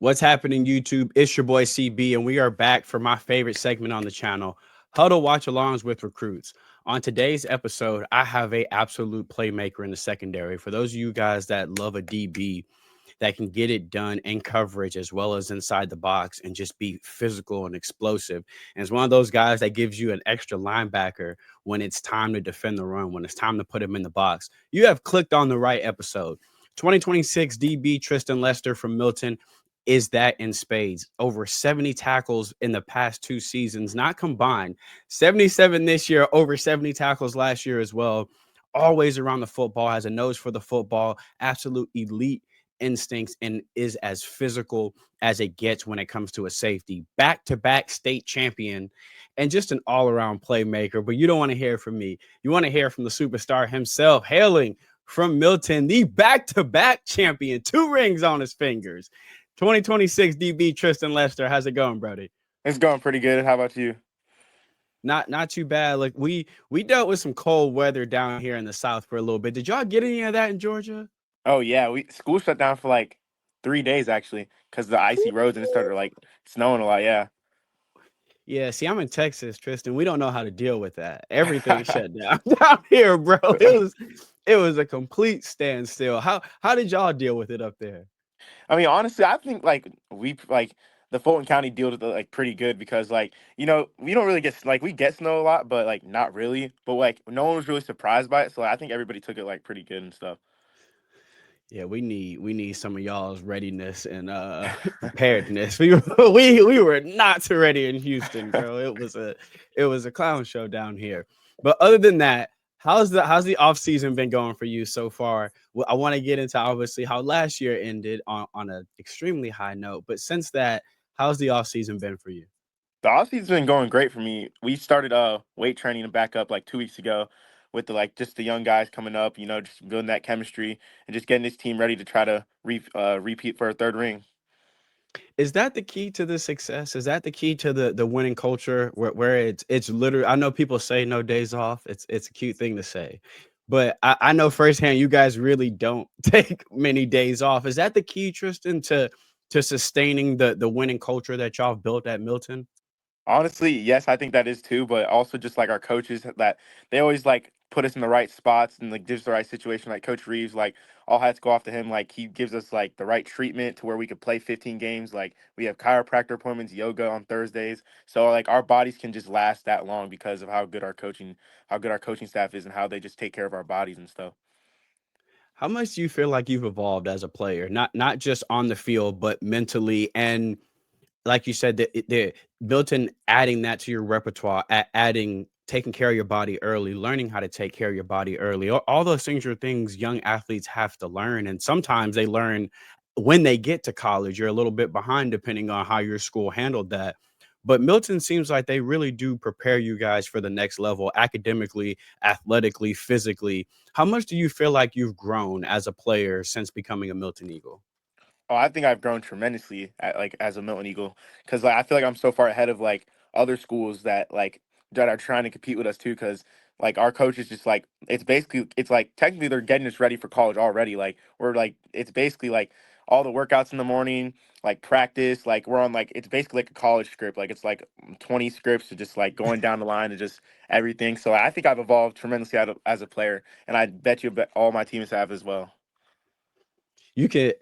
What's happening, YouTube? It's your boy CB, and we are back for my favorite segment on the channel, Huddle Watch Alongs with Recruits. On today's episode, I have a absolute playmaker in the secondary. For those of you guys that love a DB that can get it done in coverage as well as inside the box and just be physical and explosive. And it's one of those guys that gives you an extra linebacker when it's time to defend the run, when it's time to put him in the box. You have clicked on the right episode. 2026 DB Tristan Lester from Milton is that in spades. Over 70 tackles in the past 2 seasons, not combined. 77 this year, over 70 tackles last year as well. Always around the football, has a nose for the football, absolute elite instincts, and is as physical as it gets when it comes to a safety. Back-to-back state champion and just an all-around playmaker. But you don't want to hear from me. You want to hear from the superstar himself, hailing from Milton, the back-to-back champion, 2 rings on his fingers. 2026 DB Tristan Lester. How's it going, Brody? It's going pretty good. How about you? Not too bad. Like we dealt with some cold weather down here in the South for a little bit. Did y'all get any of that in Georgia? Oh yeah, school shut down for like 3 days actually because the icy roads and it started like snowing a lot. Yeah. Yeah, see, I'm in Texas, Tristan. We don't know how to deal with that. Everything shut down down here, bro. It was a complete standstill. How did y'all deal with it up there? I mean, honestly, I think the Fulton County deal with it like pretty good because we don't really get we get snow a lot, but like not really. But like no one was really surprised by it, so I think everybody took it like pretty good and stuff. Yeah, we need some of y'all's readiness and preparedness. We were not too ready in Houston, bro. It was a clown show down here. But other than that, how's the off season been going for you so far? Well, I want to get into obviously how last year ended on an extremely high note, but since that, how's the off season been for you? The offseason's been going great for me. We started weight training and back up like 2 weeks ago with just the young guys coming up, just building that chemistry and just getting this team ready to try to repeat for a third ring. Is that the key to the success? Is that the key to the winning culture where it's literally, I know people say no days off. It's a cute thing to say. But I know firsthand you guys really don't take many days off. Is that the key, Tristan, to sustaining the winning culture that y'all have built at Milton? Honestly, yes, I think that is too, but also just like our coaches that they always like put us in the right spots and like gives the right situation. Like Coach Reeves, like all hats go off to him. Like he gives us like the right treatment to where we could play 15 games. Like we have chiropractor appointments, yoga on Thursdays. So like our bodies can just last that long because of how good our coaching staff is and how they just take care of our bodies and stuff. How much do you feel like you've evolved as a player, not just on the field, but mentally and like you said, the built-in adding that to your repertoire, adding taking care of your body early, learning how to take care of your body early. All those things are things young athletes have to learn, and sometimes they learn when they get to college. You're a little bit behind depending on how your school handled that. But Milton seems like they really do prepare you guys for the next level academically, athletically, physically. How much do you feel like you've grown as a player since becoming a Milton Eagle? Oh, I think I've grown tremendously as a Milton Eagle because I feel like I'm so far ahead of like other schools that are trying to compete with us too. Because like our coaches just like it's like technically they're getting us ready for college already. Like we're like it's basically like all the workouts in the morning, like practice, like we're on like it's basically like a college script. Like it's like 20 scripts of just like going down the line and just everything. So I think I've evolved tremendously as a player, and I bet you all my teams have as well. You can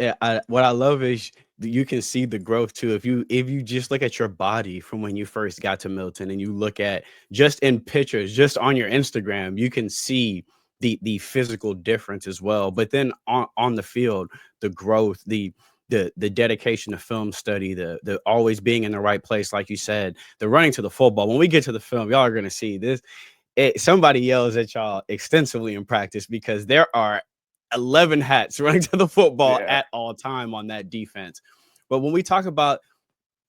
what I love is you can see the growth too. If you just look at your body from when you first got to Milton and you look at just in pictures, just on your Instagram, you can see the physical difference as well. But then on the field, the growth, the dedication to film study, the always being in the right place, like you said, the running to the football. When we get to the film, y'all are gonna see this. Somebody yells at y'all extensively in practice because there are 11 hats running to the football Yeah. at all time on that defense. But when we talk about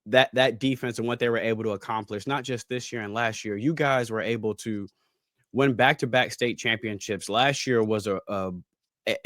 that defense and what they were able to accomplish, not just this year and last year, you guys were able to win back-to-back state championships. Last year was a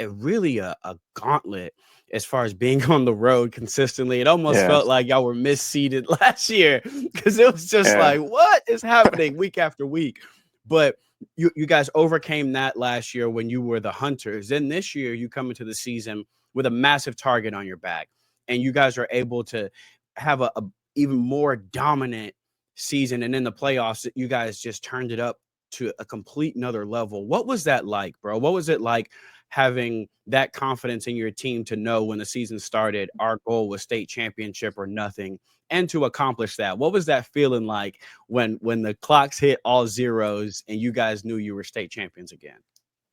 really a gauntlet as far as being on the road consistently. It almost Yeah. felt like y'all were misseeded last year because it was just Yeah. like, what is happening week after week? But you guys overcame that last year when you were the Hunters. Then this year you come into the season with a massive target on your back. and you guys are able to have a even more dominant season, and in the playoffs, you guys just turned it up to a complete another level. What was that like, bro? What was it like having that confidence in your team to know when the season started, our goal was state championship or nothing, and to accomplish that? What was that feeling like when the clocks hit all zeros and you guys knew you were state champions again?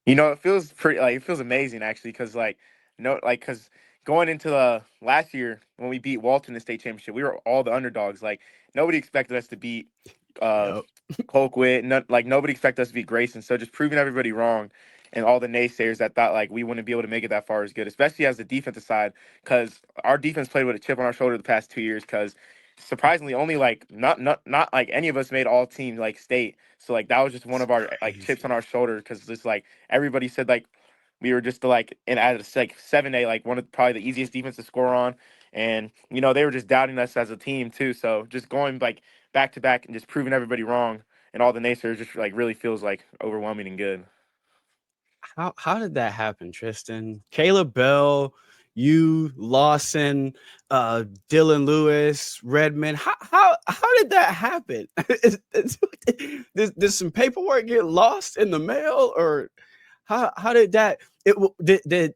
You know, it feels pretty like it feels amazing actually, because like no, like because going into the last year when we beat Walton in the state championship, we were all the underdogs. Like nobody expected us to beat uh Yep. Colquitt. Like nobody expected us to beat Grayson. So just proving everybody wrong and all the naysayers that thought like we wouldn't be able to make it that far is good, especially as the defensive side, because our defense played with a chip on our shoulder the past 2 years. Because surprisingly, only like not like any of us made all team like state. So like that was just one of our like chips on Crazy. our shoulder, because just like everybody said like we were just like and at a like 7A, like one of probably the easiest defense to score on. And you know they were just doubting us as a team too. So just going like back to back and just proving everybody wrong and all the naysayers just like really feels like overwhelming and good. How did that happen, Tristan? Caleb Bell, you, Lawson, Dylan Lewis, Redmond. How did that happen? Did some paperwork get lost in the mail, or how did that? Did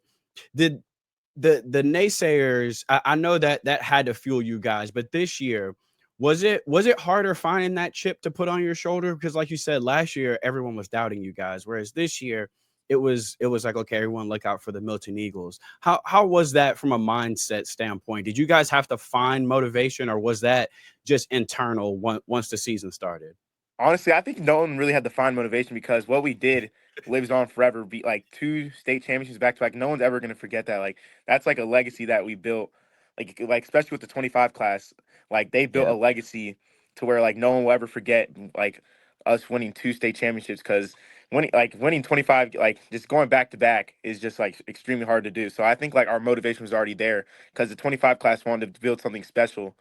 the naysayers? I know that had to fuel you guys, but this year, was it harder finding that chip to put on your shoulder? Because like you said, last year everyone was doubting you guys, whereas this year it was like, okay, everyone look out for the Milton Eagles. How was that from a mindset standpoint? Did you guys have to find motivation, or was that just internal once the season started? Honestly, I think no one really had to find motivation, because what we did lives on forever. Beat like two state championships back to back. No one's ever gonna forget that. Like that's like a legacy that we built. Like especially with the 25 class, like they built a Yeah. legacy to where like no one will ever forget like us winning two state championships. Because winning 25, like just going back to back is just like extremely hard to do. So I think like our motivation was already there, because the 25 class wanted to build something special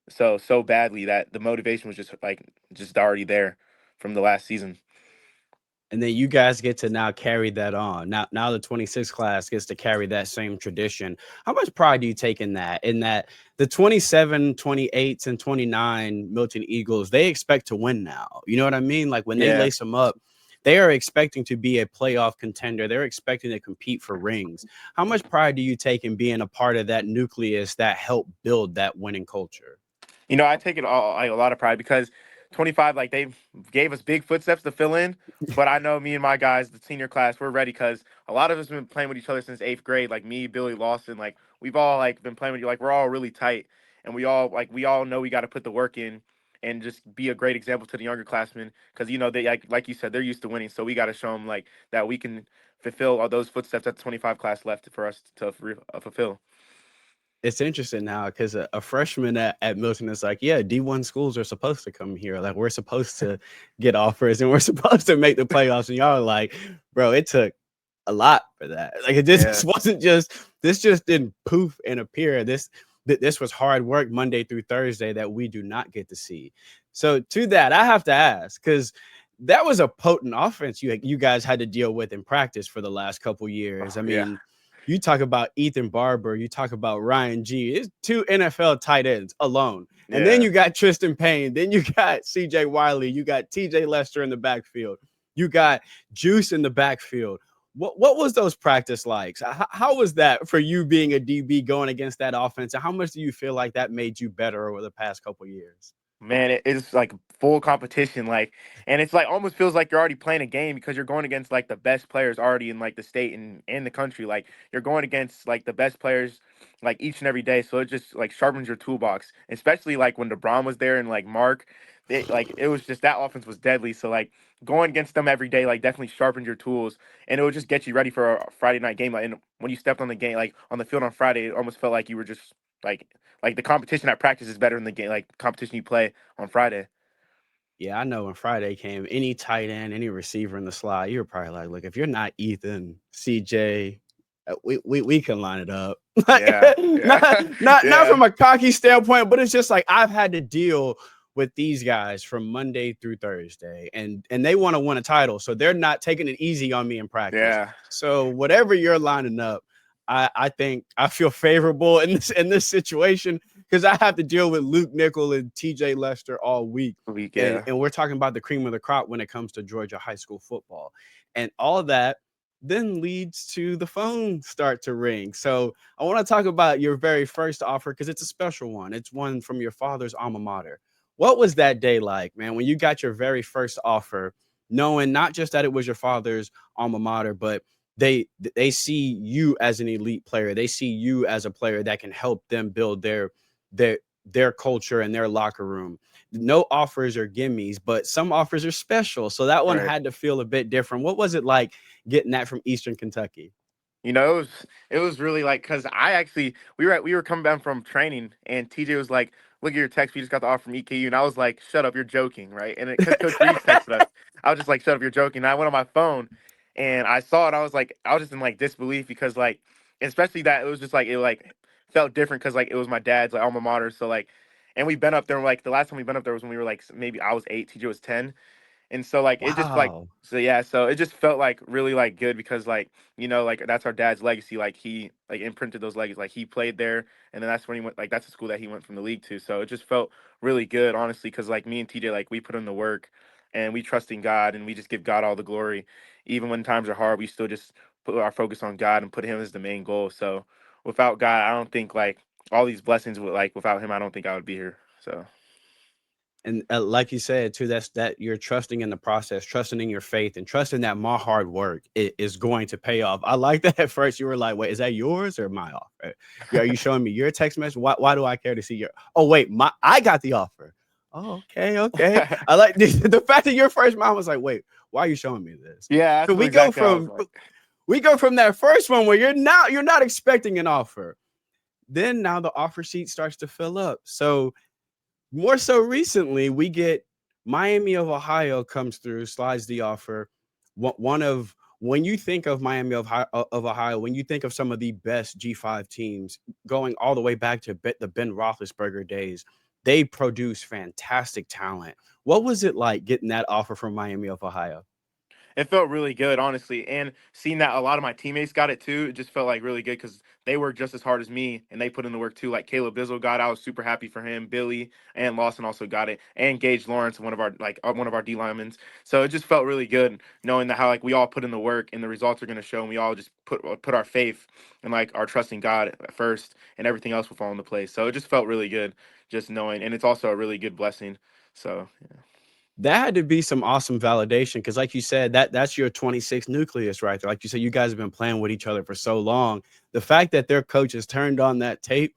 so badly that the motivation was just already there from the last season. And then you guys get to now carry that on. Now the 26 class gets to carry that same tradition. How much pride do you take in that? In that the 27, 28s, and 29 Milton Eagles, they expect to win now. You know what I mean? Like when they Yeah. lace them up, they are expecting to be a playoff contender. They're expecting to compete for rings. How much pride do you take in being a part of that nucleus that helped build that winning culture? You know, I take it all like a lot of pride, because 25, like they gave us big footsteps to fill in. But I know me and my guys, the senior class, we're ready, because a lot of us have been playing with each other since 8th grade. Like me, Billy, Lawson, like we've all like been playing with you. Like we're all really tight, and we all know we got to put the work in and just be a great example to the younger classmen, because you know they like you said, they're used to winning. So we got to show them like that we can fulfill all those footsteps that the 25 class left for us to fulfill. It's interesting now because a freshman at Milton is like, yeah, D1 schools are supposed to come here. Like, we're supposed to get offers and we're supposed to make the playoffs. And y'all are like, bro, it took a lot for that. Like, it just Yeah. wasn't this just didn't poof and appear. This was hard work Monday through Thursday that we do not get to see. So, to that, I have to ask, because that was a potent offense you guys had to deal with in practice for the last couple years. I Yeah. mean, you talk about Ethan Barber, you talk about Ryan G. It's two NFL tight ends alone. And then Yeah. you got Tristan Payne. Then you got CJ Wiley. You got TJ Lester in the backfield. You got Juice in the backfield. What was those practice like? How was that for you being a DB going against that offense? And how much do you feel like that made you better over the past couple years? Man, it's like full competition, like, and it's like almost feels like you're already playing a game, because you're going against like the best players already in like the state and the country. Like you're going against like the best players like each and every day. So it just like sharpens your toolbox, especially like when DeBron was there and like Mark. It was just that offense was deadly. So like going against them every day like definitely sharpened your tools, and it would just get you ready for a Friday night game. Like, and when you stepped on the game like on the field on Friday, it almost felt like you were just like the competition at practice is better than the game, like competition you play on Friday. Yeah, I know when Friday came, any tight end, any receiver in the slot, you were probably like, look, if you're not Ethan, CJ, we can line it up. Like, Yeah, yeah, not yeah, from a cocky standpoint, but it's just like I've had to deal with these guys from Monday through Thursday, and they want to win a title, so they're not taking it easy on me in practice. yeah. So whatever you're lining up, I think I feel favorable in this situation because I have to deal with Luke Nickel and TJ Lester all week. Week, And, yeah. and we're talking about the cream of the crop when it comes to Georgia high school football. And all of that then leads to the phone start to ring. So I want to talk about your very first offer because it's a special one. It's one from your father's alma mater. What was that day like, man, when you got your very first offer, knowing not just that it was your father's alma mater, but they see you as an elite player. They see you as a player that can help them build their their culture and their locker room. No offers are gimmies, but some offers are special. So that one Right. had to feel a bit different. What was it like getting that from Eastern Kentucky? It was really like because I actually we were coming back from training and TJ was like, "Look at your text. We just got the offer from EKU," and I was like, "Shut up, you're joking, right?" And because Coach Reeves texted us, I was just like, "Shut up, you're joking." And I went on my phone and I saw it. I was just in like disbelief because like, especially that it was just like it like felt different because like it was my dad's like alma mater. So like, and we've been up there like the last time we been up there was when we were like maybe I was 8, TJ was 10, and so like it just like Wow. so yeah, so it just felt like really like good because like like that's our dad's legacy. Like he like imprinted those legacies. Like he played there, and then that's when he went. Like that's the school that he went from the league to. So it just felt really good, honestly, because like me and TJ, like we put in the work, and we trust in God, and we just give God all the glory. Even when times are hard, we still just put our focus on God and put Him as the main goal. So without God, I don't think like all these blessings would like without Him, I don't think I would be here. So And like you said too, that's that you're trusting in the process, trusting in your faith, and trusting that my hard work is going to pay off. I like that at first you were like, wait, is that yours or my offer? Yeah, are you showing me your text message? Why do I care to see your? Oh wait, I got the offer. Oh, okay. I like the fact that your first mom was like, wait, why are you showing me this? yeah, So that's what exactly I was like. we go from that first one where you're not expecting an offer. Then now the offer sheet starts to fill up. So more so recently, we get Miami of Ohio comes through, slides the offer. One of when you think of Miami of Ohio, when you think of some of the best G5 teams, going all the way back to the Ben Roethlisberger days, they produce fantastic talent. What was it like getting that offer from Miami of Ohio? It felt really good, honestly, and seeing that a lot of my teammates got it too, it just felt like really good because they worked just as hard as me and they put in the work too. Like Caleb Bizzle got, I was super happy for him. Billy and Lawson also got it, and Gage Lawrence, one of our D linemen. So it just felt really good knowing that how like we all put in the work and the results are going to show, and we all just put our faith and like our trust in God at first, and everything else will fall into place. So it just felt really good, just knowing, and it's also a really good blessing. So yeah. That had to be some awesome validation because, like you said, that's your 26 nucleus right there. Like you said, you guys have been playing with each other for so long. The fact that their coaches turned on that tape,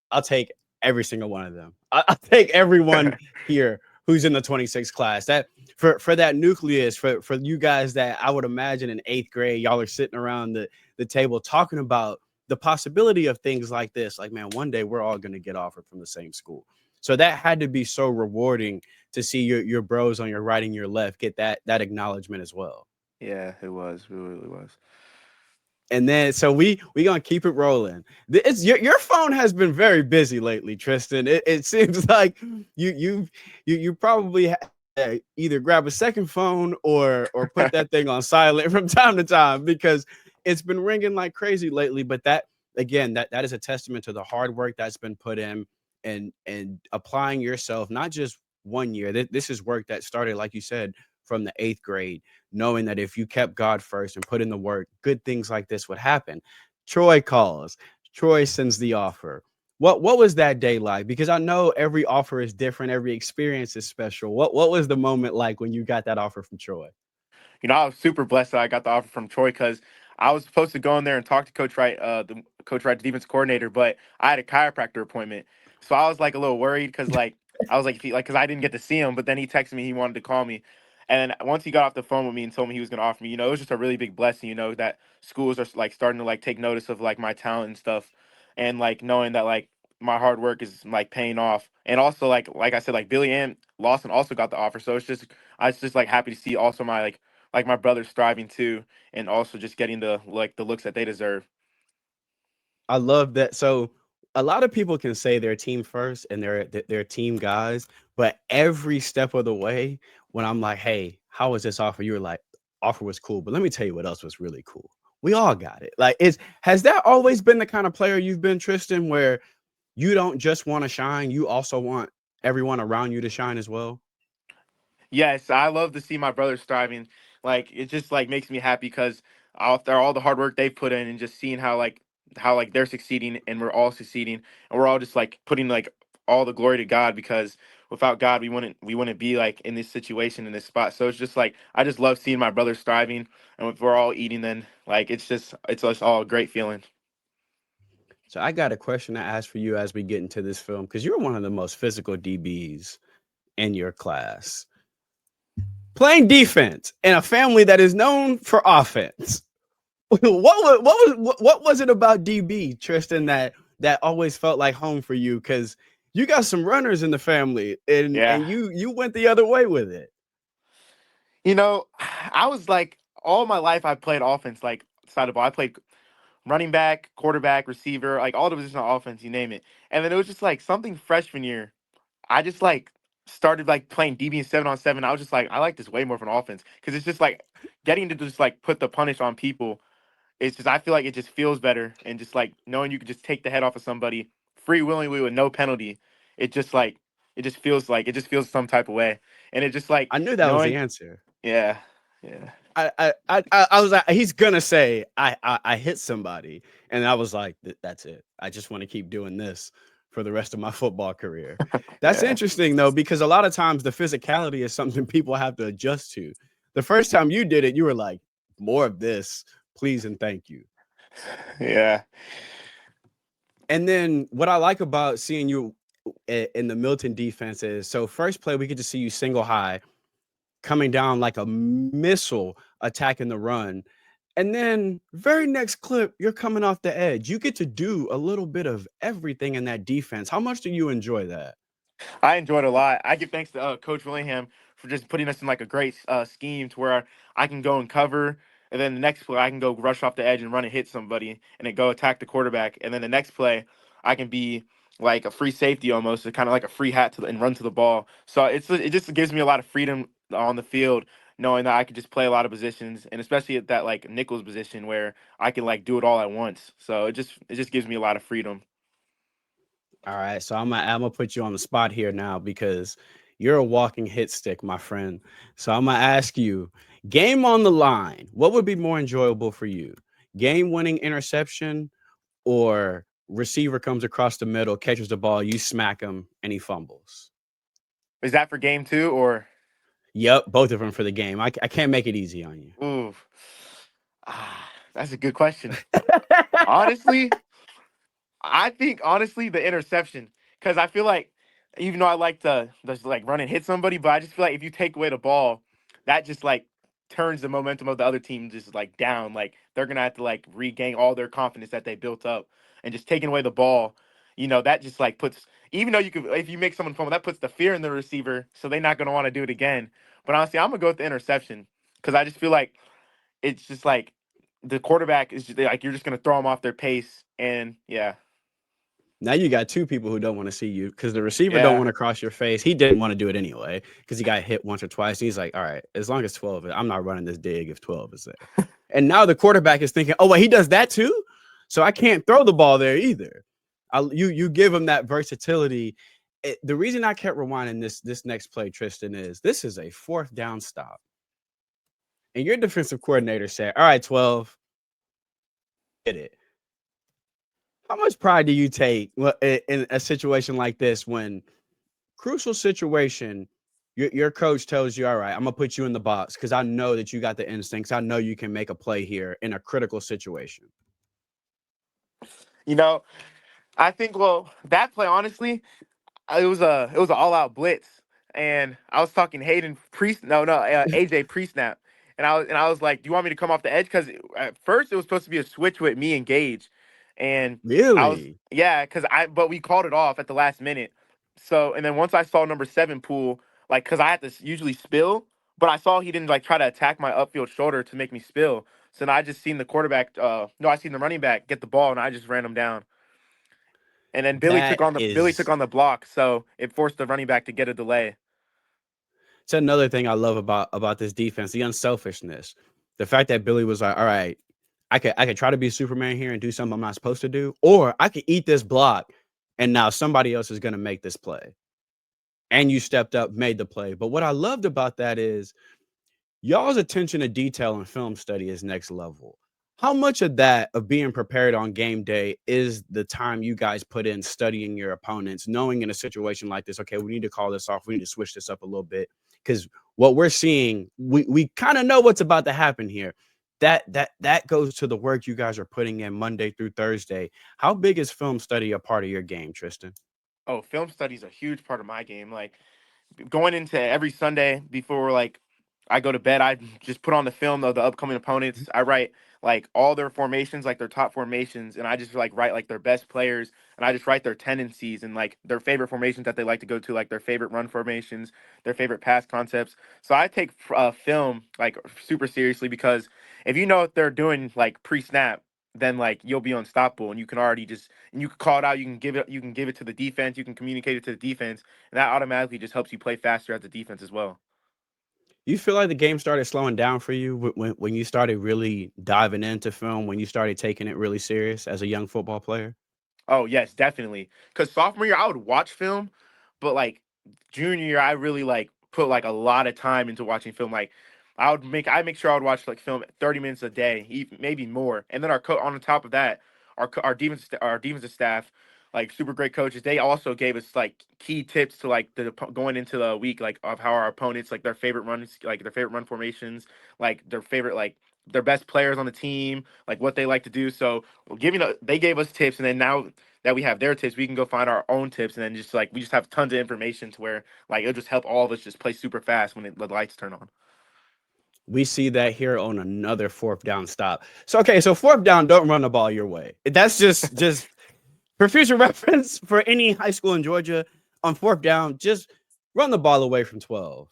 I'll take every single one of them. I'll take everyone here who's in the 26 class. That for that nucleus, for you guys that I would imagine in eighth grade, y'all are sitting around the table talking about the possibility of things like this. Like, man, one day we're all going to get offered from the same school. So that had to be so rewarding to see your bros on your right and your left get that acknowledgement as well. Yeah, it was. It really was. And then so we gonna keep it rolling. It's your phone has been very busy lately, Tristan. It seems like you probably either grab a second phone or put that thing on silent from time to time because it's been ringing like crazy lately. But that again, that is a testament to the hard work that's been put in and applying yourself, not just one year. This is work that started, like you said, from the eighth grade, knowing that if you kept God first and put in the work, good things like this would happen. Troy calls. Troy sends the offer. What was that day like? Because I know every offer is different, every experience is special. What was the moment like when you got that offer from Troy? I was super blessed that I got the offer from Troy because I was supposed to go in there and talk to Coach Wright, the Coach Wright, the defense coordinator, but I had a chiropractor appointment, so I was like a little worried because like I was like, if he, like, because I didn't get to see him, but then he texted me he wanted to call me, and then once he got off the phone with me and told me he was going to offer me, it was just a really big blessing, that schools are like starting to like take notice of like my talent and stuff, and like knowing that like my hard work is like paying off, and also like I said, like Billy and Lawson also got the offer, so it's just I was just like happy to see also my like my brother's thriving too, and also just getting the looks that they deserve. I love that. So a lot of people can say they're team first and they're team guys, but every step of the way, when I'm like, "Hey, how was this offer?" You were like, "Offer was cool," but let me tell you what else was really cool. We all got it. Like, has that always been the kind of player you've been, Tristan, where you don't just want to shine, you also want everyone around you to shine as well? Yes, I love to see my brothers thriving. Like it just like makes me happy because after all the hard work they've put in and just seeing how they're succeeding and we're all succeeding and we're all just like putting like all the glory to God because without God we wouldn't be like in this situation in this spot. So it's just like I just love seeing my brothers thriving and if we're all eating then like it's just all a great feeling. So I got a question to ask for you as we get into this film because you're one of the most physical DBs in your class. Playing defense in a family that is known for offense. What was it about DB, Tristan, that always felt like home for you? Because you got some runners in the family, and Yeah. and you went the other way with it. You know, I was like all my life I played offense like side of the ball. I played running back, quarterback, receiver, like all the positions on offense, you name it. And then it was just like something freshman year. I just like started like playing DB and 7-on-7. I was just like, I like this way more from offense because it's just like getting to just like put the punish on people. It's just I feel like it just feels better and just like knowing you could just take the head off of somebody free willingly with no penalty. It just like it just feels some type of way. And it just like I knew that was the knowing, answer. yeah, yeah, I was like, he's gonna say I hit somebody, and I was like, that's it. I just want to keep doing this for the rest of my football career. That's yeah. interesting though, because a lot of times the physicality is something people have to adjust to. The first time you did it, you were like, more of this, please and thank you. Yeah. And then what I like about seeing you in the Milton defense is so first play we get to see you single high coming down like a missile attacking the run. And then very next clip, you're coming off the edge. You get to do a little bit of everything in that defense. How much do you enjoy that? I enjoyed it a lot. I give thanks to Coach Willingham for just putting us in like a great scheme to where I can go and cover, and then the next play I can go rush off the edge and run and hit somebody, and then go attack the quarterback, and then the next play I can be like a free safety almost, kind of like a free hat and run to the ball. So it just gives me a lot of freedom on the field, knowing that I can just play a lot of positions, and especially at that like nickels position where I can like do it all at once. So it just gives me a lot of freedom. All right. So I'm gonna put you on the spot here now because you're a walking hit stick, my friend. So I'm gonna ask you, game on the line, what would be more enjoyable for you? Game winning interception or receiver comes across the middle, catches the ball, you smack him, and he fumbles? Is that for game two or? Yep, both of them for the game. I can't make it easy on you. Ooh, that's a good question. Honestly, I think honestly the interception because I feel like even though I like to just like run and hit somebody, but I just feel like if you take away the ball, that just like turns the momentum of the other team just like down. Like they're gonna have to like regain all their confidence that they built up, and just taking away the ball, that just like puts even though you could if you make someone fumble, that puts the fear in the receiver, so they're not gonna want to do it again. But honestly, I'm gonna go with the interception because I just feel like it's just like the quarterback is just, like you're just gonna throw them off their pace, and yeah, Now you got two people who don't want to see you because the receiver don't yeah, want to cross your face. He didn't want to do it anyway because he got hit once or twice. He's like, all right, as long as 12, I'm not running this dig if 12 is there. And now the quarterback is thinking, oh wait, he does that too, so I can't throw the ball there either. You give him that versatility. The reason I kept rewinding this next play, Tristan, is this is a fourth down stop, and your defensive coordinator said, all right, 12, hit it. How much pride do you take in a situation like this when crucial situation, your coach tells you, all right, I'm gonna put you in the box because I know that you got the instincts. I know you can make a play here in a critical situation. you know, I think that play honestly, it was an all out blitz, and I was talking Hayden Priest, no, AJ pre snap, and I was like, do you want me to come off the edge? Because at first it was supposed to be a switch with me and Gage, and I was Really? yeah, but we called it off at the last minute. So and then once I saw number seven pool, like because I had to usually spill, but I saw he didn't like try to attack my upfield shoulder to make me spill. So then I just seen the quarterback, no, I seen the running back get the ball, and I just ran him down. And then That Billy took is on the block, so it forced the running back to get a delay. it's another thing I love about this defense, the unselfishness. The fact that Billy was like, all right, I could try to be Superman here and do something I'm not supposed to do, or I could eat this block and now somebody else is going to make this play. And you stepped up, made the play. But what I loved about that is y'all's attention to detail in film study is next level. How much of that of being prepared on game day is the time you guys put in studying your opponents, knowing in a situation like this, okay, we need to call this off, we need to switch this up a little bit, because what we're seeing, we kind of know what's about to happen here. That goes to the work you guys are putting in Monday through Thursday. How big is film study a part of your game, Tristan? Oh, film study is a huge part of my game. Like going into every Sunday before like I go to bed, I just put on the film of the upcoming opponents. I write like all their formations, like their top formations, and I just like write like their best players, and I just write their tendencies and like their favorite formations that they like to go to, like their favorite run formations, their favorite pass concepts. So I take film like super seriously because if you know what they're doing like pre-snap, then like you'll be unstoppable, and you can already just and you can call it out. You can give it to the defense. You can communicate it to the defense, and that automatically just helps you play faster at the defense as well. You feel like the game started slowing down for you when you started really diving into film, when you started taking it really serious as a young football player? Oh yes, definitely. Because sophomore year I would watch film, but like junior year I really like put like a lot of time into watching film. Like I make sure I would watch like film 30 minutes a day, maybe more. And then on the top of that, our defensive staff, like super great coaches, they also gave us like key tips to like going into the week, like of how our opponents like their favorite runs, like their favorite run formations, like their favorite like their best players on the team, like what they like to do. So they gave us tips, and then now that we have their tips, we can go find our own tips, and then just like we just have tons of information to where like it'll just help all of us just play super fast when the lights turn on. We see that here on another fourth down stop. So okay, so fourth down, don't run the ball your way. That's just for future reference for any high school in Georgia on fourth down, just run the ball away from 12.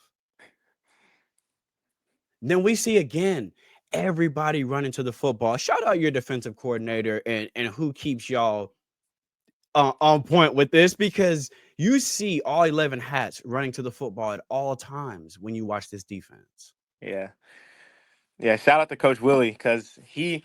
Then we see again everybody running to the football. Shout out your defensive coordinator and who keeps y'all on point with this, because you see all 11 hats running to the football at all times when you watch this defense. Yeah. Yeah, shout out to Coach Willie because he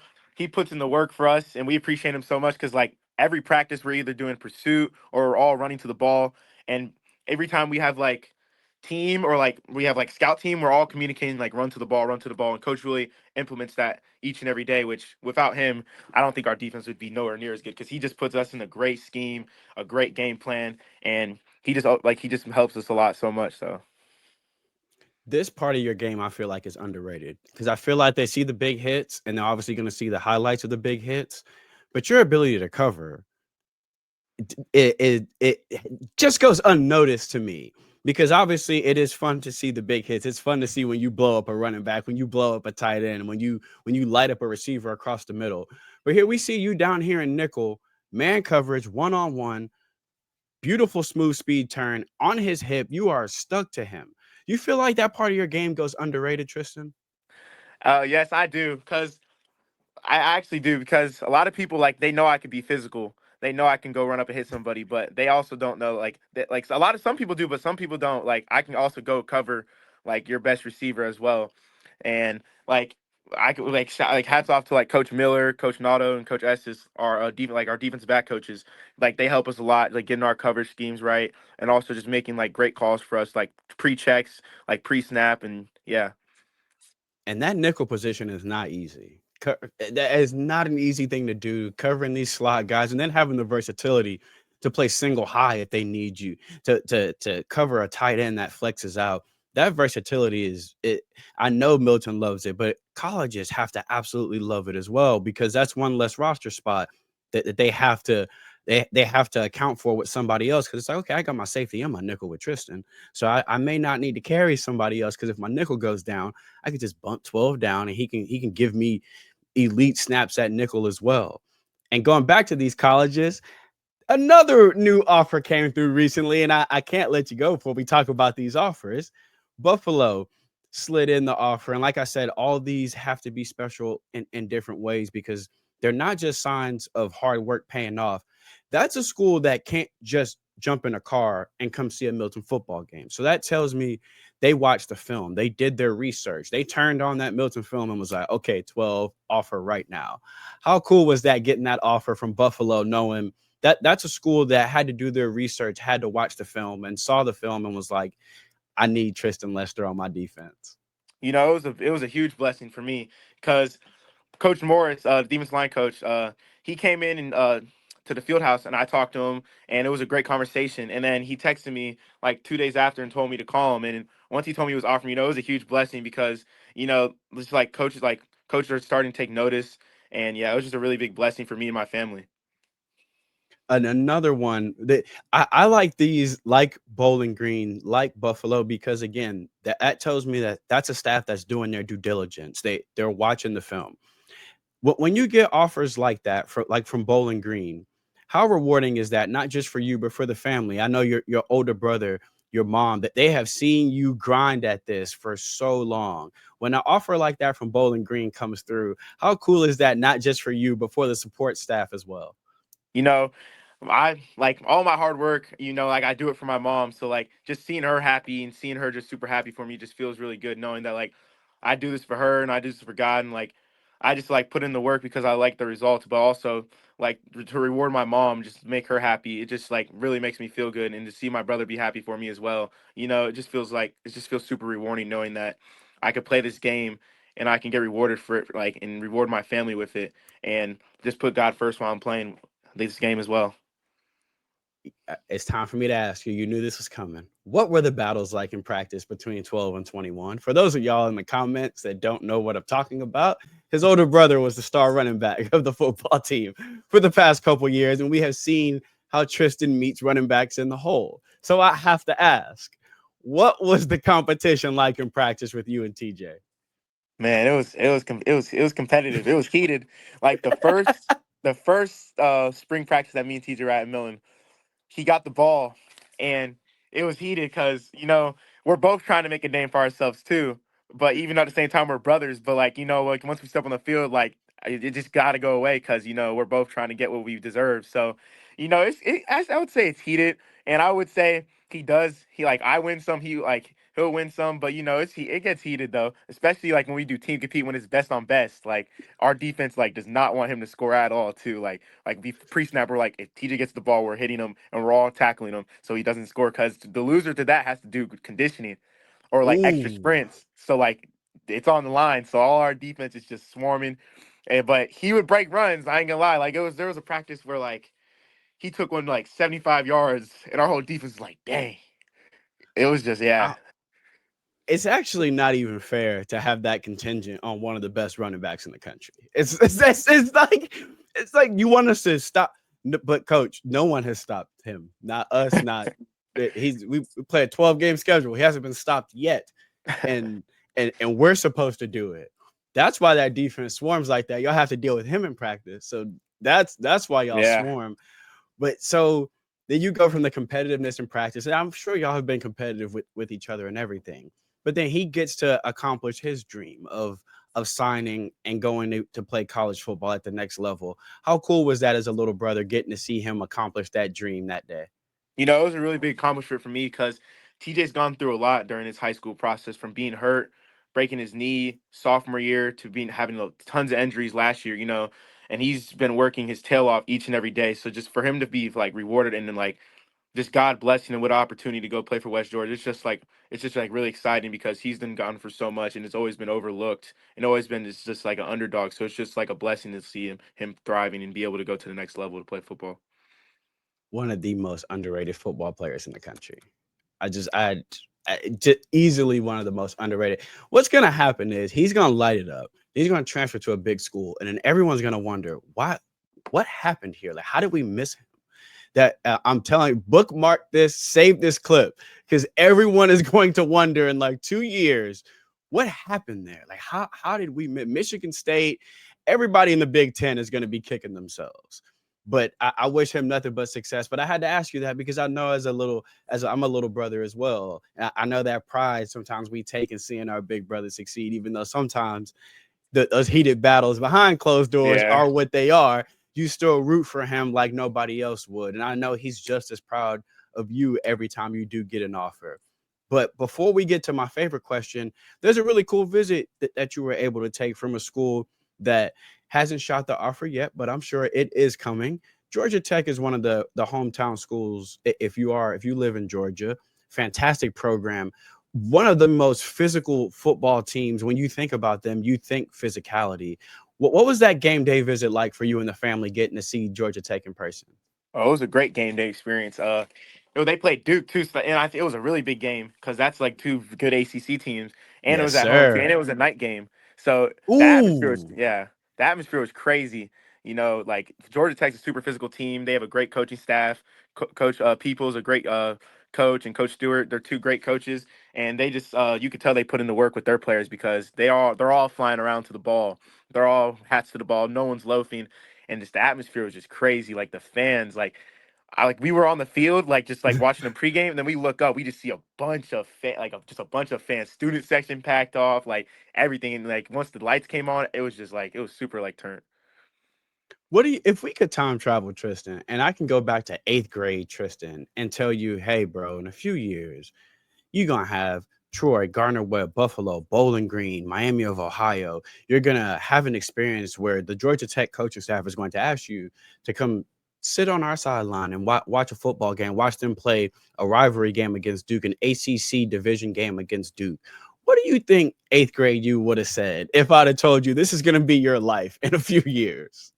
puts in the work for us, and we appreciate him so much. Because like every practice, we're either doing pursuit or we're all running to the ball, and every time we have like team or like we have like scout team, we're all communicating like run to the ball, and Coach Willie implements that each and every day. Which without him, I don't think our defense would be nowhere near as good because he just puts us in a great scheme, a great game plan, and he just helps us a lot so much. So. This part of your game, I feel like, is underrated because I feel like they see the big hits and they're obviously going to see the highlights of the big hits, but your ability to cover it just goes unnoticed to me, because obviously it is fun to see the big hits. It's fun to see when you blow up a running back, when you blow up a tight end, when you light up a receiver across the middle. But here we see you down here in nickel, man coverage, one on one, beautiful smooth speed turn on his hip. You are stuck to him. You feel like that part of your game goes underrated, Tristan? Yes, I do. Because I actually do because a lot of people like they know I can be physical. They know I can go run up and hit somebody, but they also don't know like that. Like a lot of some people do, but some people don't. Like I can also go cover like your best receiver as well, and like I could like hats off to like Coach Miller, Coach Nato, and Coach Estes, our like our defensive back coaches. Like they help us a lot, like getting our coverage schemes right, and also just making like great calls for us, like pre checks, like pre snap, and yeah. And that nickel position is not easy. That is not an easy thing to do, covering these slot guys and then having the versatility to play single high if they need you to cover a tight end that flexes out. That versatility is it. I know Milton loves it, but colleges have to absolutely love it as well, because that's one less roster spot that they have to they have to account for with somebody else, because it's like, okay, I got my safety and my nickel with Tristan, so I may not need to carry somebody else, because if my nickel goes down, I could just bump 12 down and he can give me elite snaps at nickel as well. And going back to these colleges, another new offer came through recently, and I can't let you go before we talk about these offers. Buffalo slid in the offer. And like I said, all these have to be special in different ways, because they're not just signs of hard work paying off. That's a school that can't just jump in a car and come see a Milton football game. So that tells me they watched the film, they did their research, they turned on that Milton film and was like, okay, 12 offer right now. How cool was that, getting that offer from Buffalo, knowing that that's a school that had to do their research, had to watch the film and saw the film and was like, I need Tristan Lester on my defense. It was a huge blessing for me because Coach Morris, defense line coach, he came in and to the field house, and I talked to him, and it was a great conversation. And then he texted me like 2 days after and told me to call him. And once he told me he was offering, it was a huge blessing because it's like coaches are starting to take notice, and yeah, it was just a really big blessing for me and my family. And another one that I like, these like Bowling Green, like Buffalo, because again, that tells me that that's a staff that's doing their due diligence. They're watching the film. When you get offers like that, from Bowling Green, how rewarding is that? Not just for you, but for the family. I know your older brother, your mom, that they have seen you grind at this for so long. When an offer like that from Bowling Green comes through, how cool is that? Not just for you, but for the support staff as well. You know, I like all my hard work, like I do it for my mom. So like just seeing her happy and seeing her just super happy for me just feels really good knowing that like I do this for her and I do this for God and like I just like put in the work because I like the results, but also like to reward my mom, just make her happy. It just like really makes me feel good and to see my brother be happy for me as well. It just feels super rewarding knowing that I could play this game and I can get rewarded for it like and reward my family with it and just put God first while I'm playing this game as well. It's time for me to ask you. You knew this was coming. What were the battles like in practice between 12 and 21? For those of y'all in the comments that don't know what I'm talking about, his older brother was the star running back of the football team for the past couple years, and we have seen how Tristan meets running backs in the hole. So I have to ask, what was the competition like in practice with you and TJ? Man, it was competitive. It was heated. Like the first spring practice that me and TJ were at Milton, he got the ball, and it was heated because we're both trying to make a name for ourselves too. But even at the same time, we're brothers. But like like once we step on the field, like it just got to go away because we're both trying to get what we deserve. So I would say it's heated, and I would say he does. He like I win some, he'll win some. But it gets heated though, especially like when we do team compete when it's best on best. Like our defense like does not want him to score at all too. Like pre-snap, we're like, if TJ gets the ball, we're hitting him and we're all tackling him so he doesn't score because the loser to that has to do conditioning or like extra Ooh, sprints. So like it's on the line. So all our defense is just swarming. But he would break runs. I ain't gonna lie. Like there was a practice where like he took one like 75 yards and our whole defense was like, dang. It was just yeah. it's actually not even fair to have that contingent on one of the best running backs in the country. It's like you want us to stop, but coach, no one has stopped him. Not us. Not we play a 12-game schedule. He hasn't been stopped yet, and and we're supposed to do it. That's why that defense swarms like that. Y'all have to deal with him in practice, so that's why y'all Yeah. swarm. But so then you go from the competitiveness in practice, and I'm sure y'all have been competitive with each other and everything. But then he gets to accomplish his dream of signing and going to play college football at the next level. How cool was that as a little brother, getting to see him accomplish that dream that day? It was a really big accomplishment for me because TJ's gone through a lot during his high school process from being hurt, breaking his knee sophomore year to being having tons of injuries last year, and he's been working his tail off each and every day. So just for him to be like rewarded and then like just God blessing him with opportunity to go play for West Georgia, it's just like really exciting because he's been gone for so much and it's always been overlooked and always been just like an underdog. So it's just like a blessing to see him thriving and be able to go to the next level to play football. One of the most underrated football players in the country. Just easily one of the most underrated. What's gonna happen is he's gonna light it up. He's gonna transfer to a big school, and then everyone's gonna wonder what happened here. Like, how did we miss him? That I'm telling you, bookmark this, save this clip, because everyone is going to wonder in like 2 years what happened there. Like, how did we miss Michigan State? Everybody in the Big Ten is going to be kicking themselves. But I wish him nothing but success. But I had to ask you that because I know I'm a little brother as well. I know that pride sometimes we take in seeing our big brother succeed, even though sometimes those heated battles behind closed doors Yeah. are what they are. You still root for him like nobody else would. And I know he's just as proud of you every time you do get an offer. But before we get to my favorite question, there's a really cool visit that you were able to take from a school that hasn't shot the offer yet, but I'm sure it is coming. Georgia Tech is one of the hometown schools. If you live in Georgia, fantastic program. One of the most physical football teams. When you think about them, you think physicality. What was that game day visit like for you and the family getting to see Georgia Tech in person? Oh, it was a great game day experience. They played Duke too, so, and it was a really big game because that's like two good ACC teams, and it Yes, was at home too, and sir. it was a night game. So Ooh. the atmosphere was crazy. Like Georgia Tech's a super physical team. They have a great coaching staff. Coach Peoples a great coach, and Coach Stewart. They're two great coaches, and they just you could tell they put in the work with their players because they're all flying around to the ball. They're all hats to the ball. No one's loafing, and just the atmosphere was just crazy. Like the fans, we were on the field, like just like watching the pregame, and then we look up, we just see a bunch of just a bunch of fans, student section packed off, like everything. And like once the lights came on, it was just like it was super like turned. What do you, if we could time travel, Tristan, and I can go back to eighth grade, Tristan, and tell you, hey, bro, in a few years, you're going to have Troy, Gardner Webb, Buffalo, Bowling Green, Miami of Ohio. You're going to have an experience where the Georgia Tech coaching staff is going to ask you to come sit on our sideline and watch a football game, watch them play a rivalry game against Duke, an ACC division game against Duke. What do you think eighth grade you would have said if I'd have told you this is going to be your life in a few years?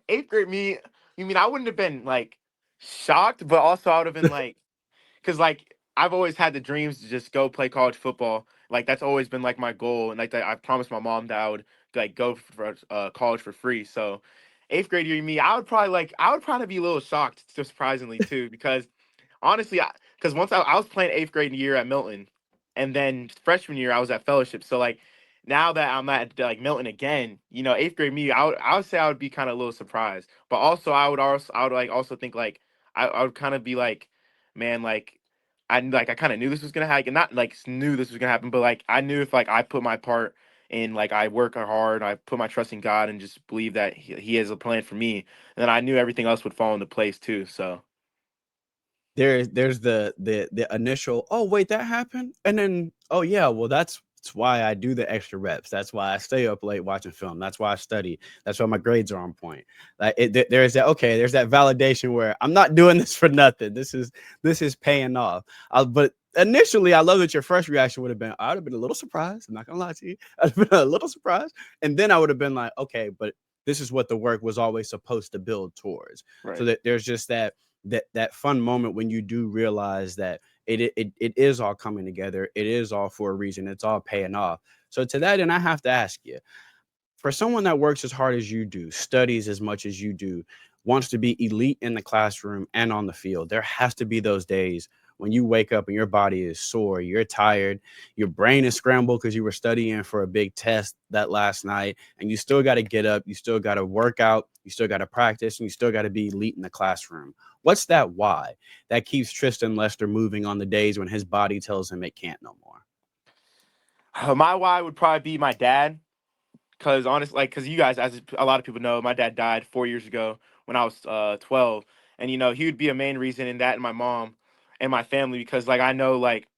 Eighth grade me, you mean I wouldn't have been like shocked, but also I would have been like, because like I've always had the dreams to just go play college football. Like that's always been like my goal, and like that I promised my mom that I would like go for college for free. So eighth grade year me, I would probably be a little shocked, surprisingly too, because honestly, because once I was playing eighth grade year at Milton, and then freshman year I was at Fellowship. So like now that I'm at like Milton again, eighth grade me, I would say I would be kind of a little surprised, but also I would like also think like I would kind of be like, man, I kind of knew this was gonna happen, not like knew this was gonna happen, but like I knew if like I put my part in, like I work hard, I put my trust in God, and just believe that he has a plan for me, then I knew everything else would fall into place too. So There's the initial, oh wait, that happened, and then, oh yeah, well that's why I do the extra reps. That's why I stay up late watching film. That's why I study. That's why my grades are on point. Like there's that, okay, there's that validation where I'm not doing this for nothing. This is paying off. But initially, I love that your first reaction would have been, I would have been a little surprised. I'm not gonna lie to you. I'd have been a little surprised, and then I would have been like, okay, but this is what the work was always supposed to build towards. So right. that there's just that fun moment when you do realize that it is all coming together. It is all for a reason. It's all paying off. So to that end, I have to ask you, for someone that works as hard as you do, studies as much as you do, wants to be elite in the classroom and on the field, there has to be those days when you wake up and your body is sore, you're tired, your brain is scrambled because you were studying for a big test that last night, and you still got to get up, you still got to work out, you still got to practice, and you still got to be elite in the classroom. What's that why that keeps Tristan Lester moving on the days when his body tells him it can't no more? My why would probably be my dad. Cause honestly, like, cause you guys, as a lot of people know, my dad died 4 years ago when I was 12, and he would be a main reason in that, and my mom, and my family, because like I know like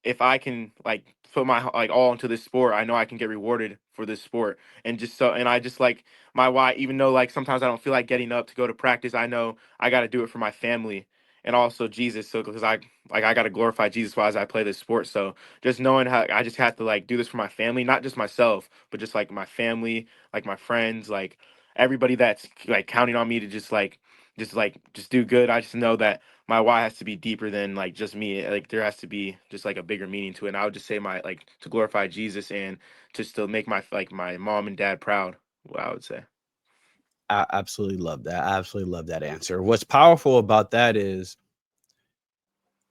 if I can like put my like all into this sport, I know I can get rewarded for this sport, and I just like my why, even though like sometimes I don't feel like getting up to go to practice, I know I got to do it for my family and also Jesus, so because I got to glorify Jesus while as I play this sport, so just knowing how I just have to like do this for my family, not just myself, but just like my family, like my friends, like everybody that's like counting on me to just do good. I just know that my why has to be deeper than like just me. Like there has to be just like a bigger meaning to it. And I would just say my like to glorify Jesus and just to make my mom and dad proud. What I would say. I absolutely love that. I absolutely love that answer. What's powerful about that is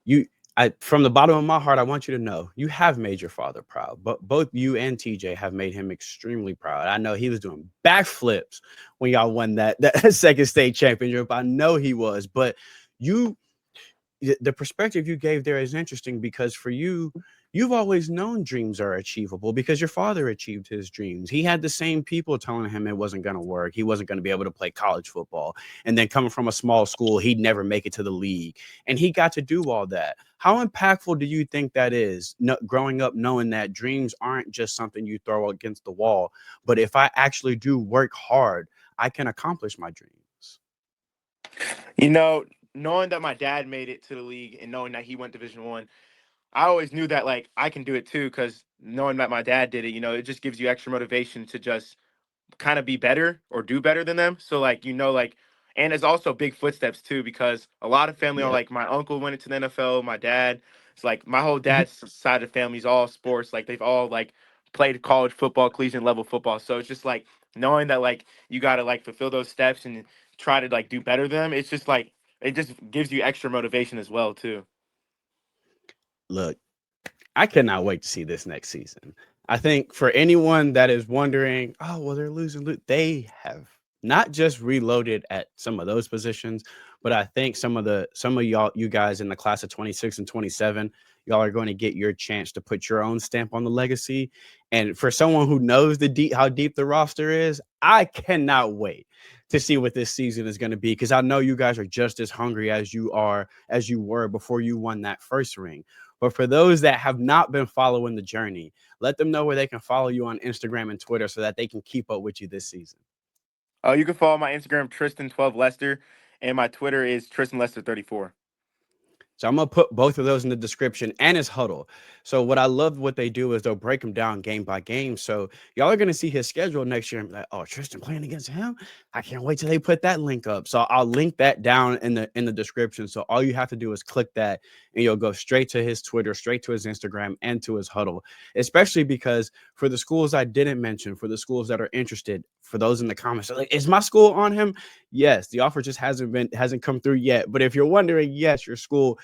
you I from the bottom of my heart, I want you to know you have made your father proud. But both you and TJ have made him extremely proud. I know he was doing backflips when y'all won that second state championship. I know he was, but you the perspective you gave there is interesting because for you, You've always known dreams are achievable because your father achieved his dreams. He had the same people telling him it wasn't going to work. He wasn't going to be able to play college football. And then coming from a small school, he'd never make it to the league. And he got to do all that. How impactful do you think that is, growing up knowing that dreams aren't just something you throw against the wall, but if I actually do work hard, I can accomplish my dreams? You know, knowing that my dad made it to the league and knowing that he went Division 1, I always knew that like I can do it too. Because knowing that my dad did it, it just gives you extra motivation to just kind of be better or do better than them. So like like, and it's also big footsteps too because a lot of family are Yep. like my uncle went into the NFL, my dad. It's like my whole Mhm. dad's side of the family's all sports. Like they've all like played college football, collegiate level football. So it's just like knowing that like you gotta like fulfill those steps and try to like do better than them. It's just like it just gives you extra motivation as well too. Look, I cannot wait to see this next season. I think for anyone that is wondering, oh, well, they're losing, they have not just reloaded at some of those positions, but I think some of y'all, you guys in the class of 26 and 27, y'all are going to get your chance to put your own stamp on the legacy. And for someone who knows how deep the roster is, I cannot wait to see what this season is going to be because I know you guys are just as hungry as you were before you won that first ring. But for those that have not been following the journey, let them know where they can follow you on Instagram and Twitter so that they can keep up with you this season. You can follow my Instagram Tristan12Lester and my Twitter is Tristan Lester 34. So I'm gonna put both of those in the description and his huddle. So what I love what they do is they'll break him down game by game. So y'all are gonna see his schedule next year and be like, oh, Tristan playing against him. I can't wait till they put that link up. So I'll link that down in the description. So all you have to do is click that and you'll go straight to his Twitter, straight to his Instagram, and to his huddle. Especially because for the schools I didn't mention, for the schools that are interested, for those in the comments, like, is my school on him? Yes, the offer just hasn't come through yet. But if you're wondering, yes, your school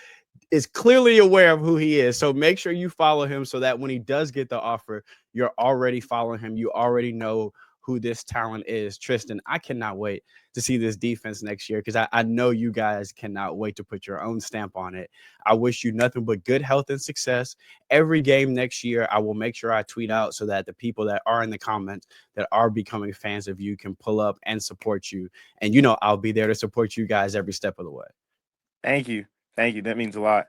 is clearly aware of who he is. So make sure you follow him so that when he does get the offer, you're already following him. You already know who this talent is. Tristan, I cannot wait to see this defense next year because I know you guys cannot wait to put your own stamp on it. I wish you nothing but good health and success. Every game next year, I will make sure I tweet out so that the people that are in the comments that are becoming fans of you can pull up and support you. And I'll be there to support you guys every step of the way. Thank you. Thank you. That means a lot.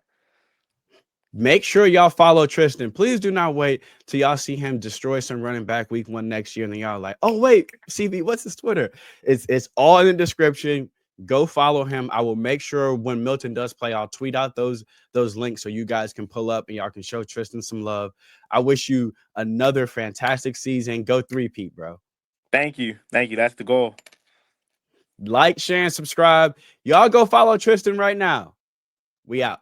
Make sure y'all follow Tristan. Please do not wait till y'all see him destroy some running back week 1 next year. And then y'all like, oh, wait, CB, what's his Twitter? It's all in the description. Go follow him. I will make sure when Milton does play, I'll tweet out those links so you guys can pull up and y'all can show Tristan some love. I wish you another fantastic season. Go 3-peat, bro. Thank you. Thank you. That's the goal. Like, share, and subscribe. Y'all go follow Tristan right now. We out.